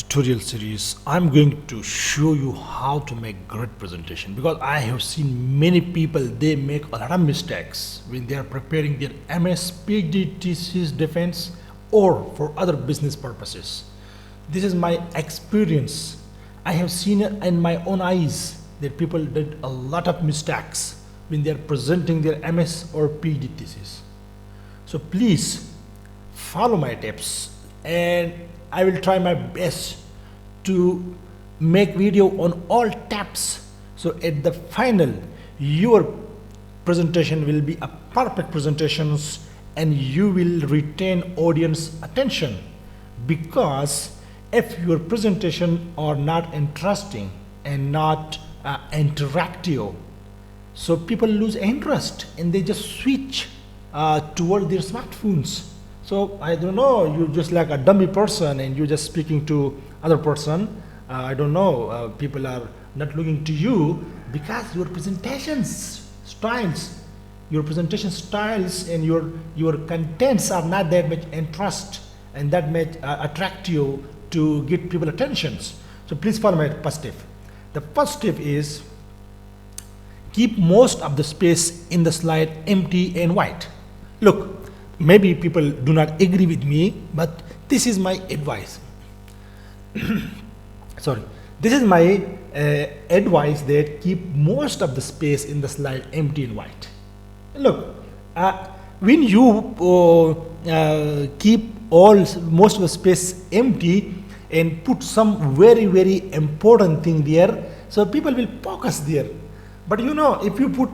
tutorial series, I'm going to show you how to make great presentation, because I have seen many people, they make a lot of mistakes when they are preparing their MS, PhD, thesis, defense, or for other business purposes. This is my experience. I have seen it in my own eyes that people did a lot of mistakes when they are presenting their MS or PhD thesis. So please follow my tips, and I will try my best to make video on all tabs, so at the final your presentation will be a perfect presentations and you will retain audience attention. Because if your presentation are not interesting and not interactive, so people lose interest and they just switch toward their smartphones. So I don't know, you're just like a dummy person and you're just speaking to other person. I don't know, people are not looking to you because your presentation styles and your contents are not that much interest and that much attractive to get people attentions. So please follow my first tip. The first tip is keep most of the space in the slide empty and white. Look, maybe people do not agree with me, but this is my advice. Sorry, this is my advice, that keep most of the space in the slide empty and white. Look, when you keep most of the space empty and put some very important thing there, so people will focus there. But you know, if you put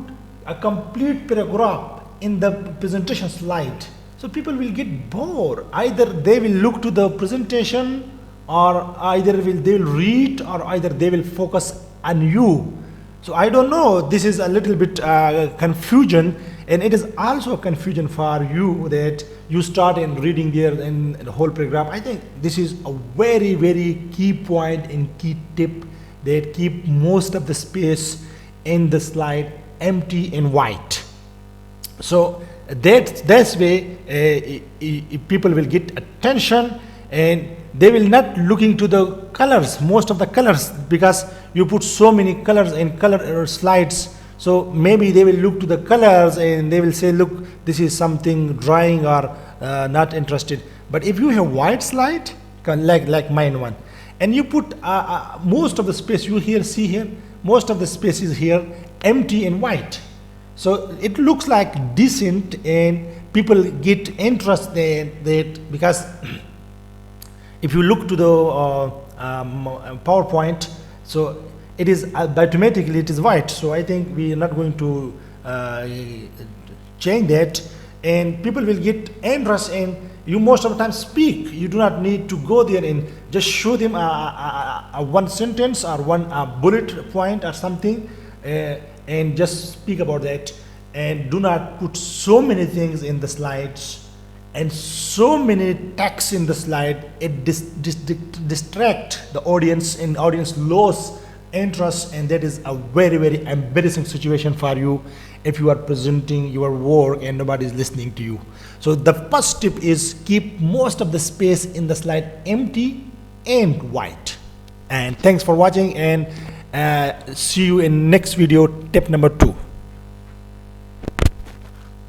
a complete paragraph in the presentation slide, so people will get bored. Either they will look to the presentation, or either they will read, or either they will focus on you. So I don't know, this is a little bit confusion, and it is also a confusion for you that you start in reading there in the whole paragraph. I think this is a very key point and key tip, that keep most of the space in the slide empty and white. So that's way people will get attention, and they will not looking to the colors, most of the colors, because you put so many colors in color slides. So maybe they will look to the colors and they will say, look, this is something drawing, or not interested. But if you have white slide like mine one, and you put most of the space, you see here, most of the space is here empty and white, so it looks like decent and people get interest in that. Because if you look to the PowerPoint, so it is automatically it is white. So I think we are not going to change that, and people will get interest in you. Most of the time speak, you do not need to go there and just show them a one sentence or one bullet point or something, and just speak about that, and do not put so many things in the slides and so many text in the slide. It distract the audience, and audience lose interest, and that is a very embarrassing situation for you if you are presenting your work and nobody is listening to you. So the first tip is keep most of the space in the slide empty and white. And thanks for watching, and see you in next video, tip number 2.